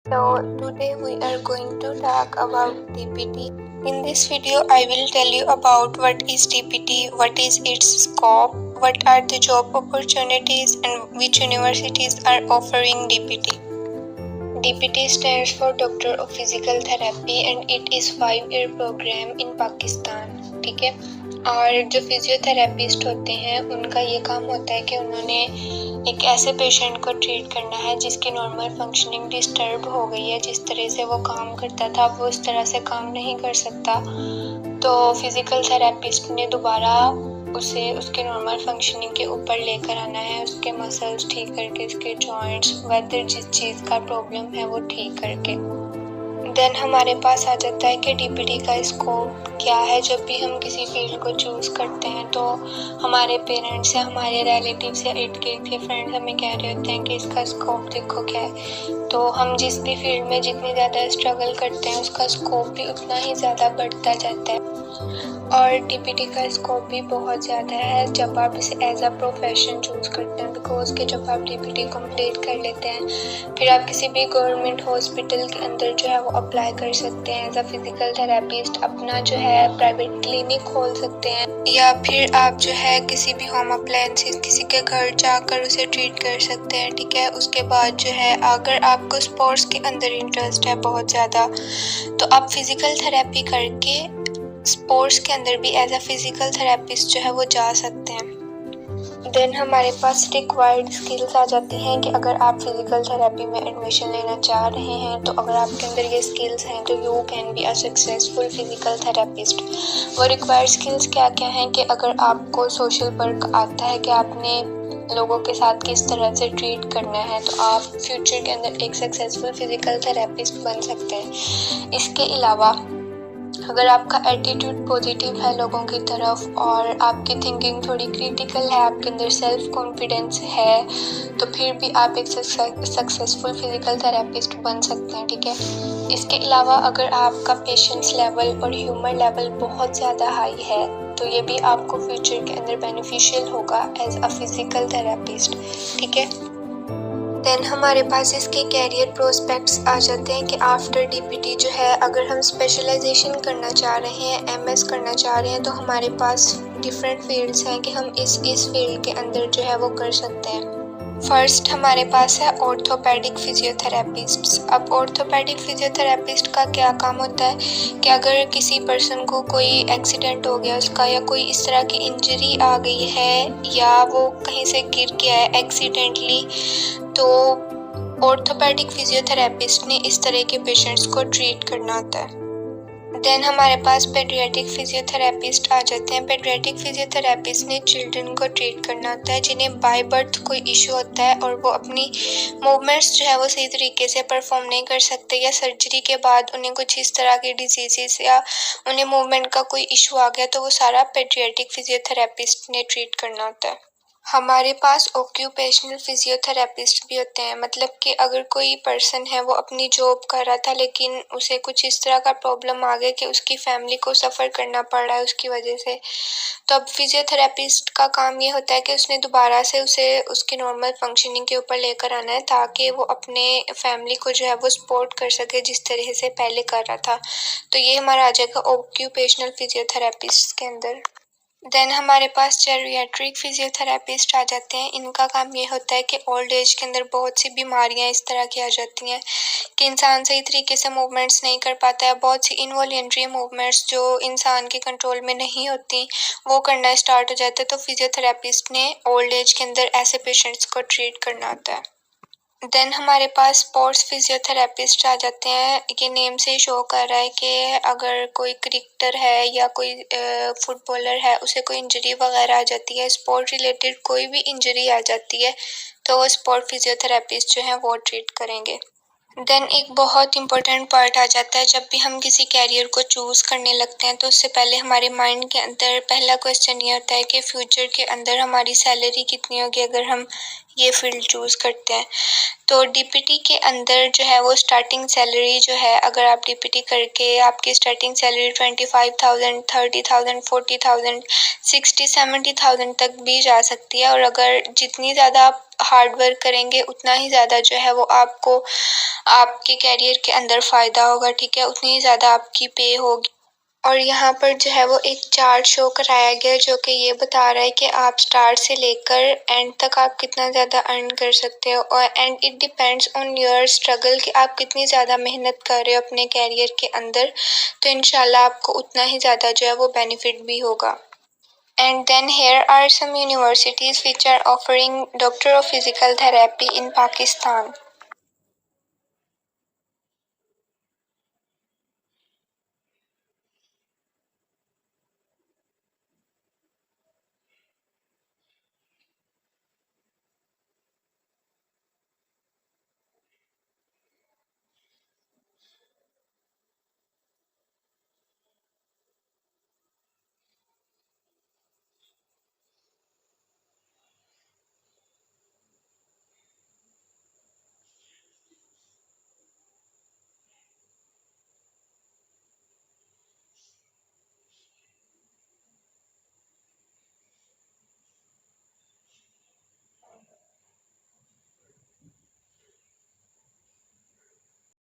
So today we are going to talk about DPT. In this video I will tell you about what is DPT, what is its scope, what are the job opportunities and which universities are offering DPT. DPT stands for Doctor of Physical Therapy and it is 5-year program in Pakistan. ठीक है। और जो physiotherapist होते हैं उनका ये काम होता है कि उन्होंने एक ऐसे पेशेंट को ट्रीट करना है जिसकी नॉर्मल फंक्शनिंग डिस्टर्ब हो गई है। जिस तरह से वो काम करता था वो उस तरह से काम नहीं कर सकता, तो फिजिकल थेरेपिस्ट ने दोबारा उसे उसके नॉर्मल फंक्शनिंग के ऊपर लेकर आना है, उसके मसल्स ठीक करके, उसके जॉइंट्स, वेदर जिस चीज़ का प्रॉब्लम है वो ठीक करके। देन हमारे पास आ जाता है कि डीपीटी का स्कोप क्या है। जब भी हम किसी फील्ड को चूज़ करते हैं तो हमारे पेरेंट्स या हमारे रिलेटिव्स या इर्द गिर्द के फ्रेंड्स हमें कह रहे होते हैं कि इसका स्कोप देखो क्या है। तो हम जिस भी फील्ड में जितनी ज़्यादा स्ट्रगल करते हैं उसका स्कोप भी उतना ही ज़्यादा बढ़ता जाता है। और डीपीटी का स्कोप भी बहुत ज़्यादा है जब आप इसे एज अ प्रोफेशन चूज़ करते हैं, बिकॉज कि जब आप डीपीटी कंप्लीट कर लेते हैं फिर आप किसी भी गवर्नमेंट हॉस्पिटल के अंदर जो है वो अप्लाई कर सकते हैं एज अ फिजिकल थेरेपिस्ट। अपना जो है प्राइवेट क्लिनिक खोल सकते हैं या फिर आप जो है किसी भी होम अप्लायंसेस किसी के घर जाकर उसे ट्रीट कर सकते हैं। ठीक है। उसके बाद जो है अगर आपको स्पोर्ट्स के अंदर इंटरेस्ट है बहुत ज़्यादा तो आप फिजिकल थेरेपी करके स्पोर्ट्स के अंदर भी एज अ फिजिकल थेरेपिस्ट जो है वो जा सकते हैं। देन हमारे पास रिक्वायर्ड स्किल्स आ जाती हैं कि अगर आप फिजिकल थेरेपी में एडमिशन लेना चाह रहे हैं तो अगर आपके अंदर ये स्किल्स हैं तो you can be a successful physical therapist. वो रिक्वायर्ड स्किल्स क्या क्या हैं कि अगर आपको सोशल वर्क आता है कि आपने लोगों के साथ किस तरह से ट्रीट करना है तो आप फ्यूचर के अंदर एक सक्सेसफुल फिजिकल थेरेपिस्ट बन सकते हैं। इसके अलावा अगर आपका एटीट्यूड पॉजिटिव है लोगों की तरफ और आपकी थिंकिंग थोड़ी क्रिटिकल है, आपके अंदर सेल्फ कॉन्फिडेंस है, तो फिर भी आप एक सक्सेसफुल फिजिकल थेरेपिस्ट बन सकते हैं। ठीक है। इसके अलावा अगर आपका पेशेंस लेवल और ह्यूमर लेवल बहुत ज़्यादा हाई है तो ये भी आपको फ्यूचर के अंदर बेनिफिशियल होगा एज अ फिजिकल थेरेपिस्ट। ठीक है। देन हमारे पास इसके कैरियर प्रोस्पेक्ट्स आ जाते हैं कि आफ्टर डीपीटी जो है अगर हम स्पेशलाइजेशन करना चाह रहे हैं, एमएस करना चाह रहे हैं तो हमारे पास डिफरेंट फील्ड्स हैं कि हम इस फील्ड के अंदर जो है वो कर सकते हैं। फर्स्ट हमारे पास है ऑर्थोपेडिक फिजियोथेरेपिस्ट। अब ऑर्थोपेडिक फिजियोथेरेपिस्ट का क्या काम होता है कि अगर किसी पर्सन को कोई एक्सीडेंट हो गया उसका या कोई इस तरह की इंजरी आ गई है या वो कहीं से गिर गया है एक्सीडेंटली, तो ऑर्थोपेडिक फिजियोथेरेपिस्ट ने इस तरह के पेशेंट्स को ट्रीट करना होता है। देन हमारे पास पेडियाट्रिक फिजियोथेरेपिस्ट आ जाते हैं। पेडियाट्रिक फिजियोथेरेपिस्ट ने चिल्ड्रन को ट्रीट करना होता है जिन्हें बाय बर्थ कोई इशू होता है और वो अपनी मूवमेंट्स जो है वो सही तरीके से परफॉर्म नहीं कर सकते या सर्जरी के बाद उन्हें कुछ इस तरह की डिजीजेस या उन्हें मूवमेंट का कोई इशू आ गया तो वो सारा पेडियाट्रिक फिजियोथेरेपिस्ट ने ट्रीट करना होता है। हमारे पास ऑक्यूपेशनल फिजियोथेरेपिस्ट भी होते हैं, मतलब कि अगर कोई पर्सन है वो अपनी जॉब कर रहा था लेकिन उसे कुछ इस तरह का प्रॉब्लम आ गया कि उसकी फैमिली को सफ़र करना पड़ रहा है उसकी वजह से, तो अब फिजियोथेरेपिस्ट का काम ये होता है कि उसने दोबारा से उसे उसकी नॉर्मल फंक्शनिंग के ऊपर लेकर आना है ताकि वो अपने फैमिली को जो है वो सपोर्ट कर सके जिस तरह से पहले कर रहा था। तो ये हमारा आ जाएगा ऑक्यूपेशनल फिजियोथेरेपिस्ट के अंदर। देन हमारे पास जेरियाट्रिक फिजियोथेरेपिस्ट आ जाते हैं। इनका काम ये होता है कि ओल्ड एज के अंदर बहुत सी बीमारियां इस तरह की आ जाती हैं कि इंसान सही तरीके से मूवमेंट्स नहीं कर पाता है। बहुत सी इनवॉलेंट्री मूवमेंट्स जो इंसान के कंट्रोल में नहीं होती वो करना स्टार्ट हो जाता है, तो फिजियोथेरेपिस्ट ने ओल्ड एज के अंदर ऐसे पेशेंट्स को ट्रीट करना होता है। देन हमारे पास स्पोर्ट्स फिजियोथेरेपिस्ट आ जाते हैं। ये नेम से शो कर रहा है कि अगर कोई क्रिकेटर है या कोई फुटबॉलर है उसे कोई इंजरी वगैरह आ जाती है, स्पोर्ट रिलेटेड कोई भी इंजरी आ जाती है तो वो स्पोर्ट फिजियोथेरेपिस्ट जो है वो ट्रीट करेंगे। देन एक बहुत इंपॉर्टेंट पार्ट आ जाता है जब भी हम किसी कैरियर को चूज़ करने लगते हैं तो उससे पहले हमारे माइंड के अंदर पहला क्वेश्चन ये होता है कि फ्यूचर के अंदर हमारी सैलरी कितनी होगी अगर हम ये फील्ड चूज़ करते हैं। तो डीपीटी के अंदर जो है वो स्टार्टिंग सैलरी जो है, अगर आप डीपीटी करके आपकी स्टार्टिंग सैलरी 25,000, 30,000, 40,000, 60, 70,000 तक भी जा सकती है। और अगर जितनी ज़्यादा आप हार्ड वर्क करेंगे उतना ही ज़्यादा जो है वो आपको आपके कैरियर के अंदर फ़ायदा होगा, ठीक है, उतनी ही ज़्यादा आपकी पे होगी। और यहाँ पर जो है वो एक चार्ट शो कराया गया जो कि ये बता रहा है कि आप स्टार्ट से लेकर एंड तक आप कितना ज़्यादा अर्न कर सकते हो। और and it depends on your struggle कि आप कितनी ज़्यादा मेहनत कर रहे हो अपने कैरियर के अंदर, तो इंशाल्लाह आपको उतना ही ज़्यादा जो है वो बेनिफिट भी होगा। And then here are some universities which are offering Doctor of Physical Therapy in Pakistan.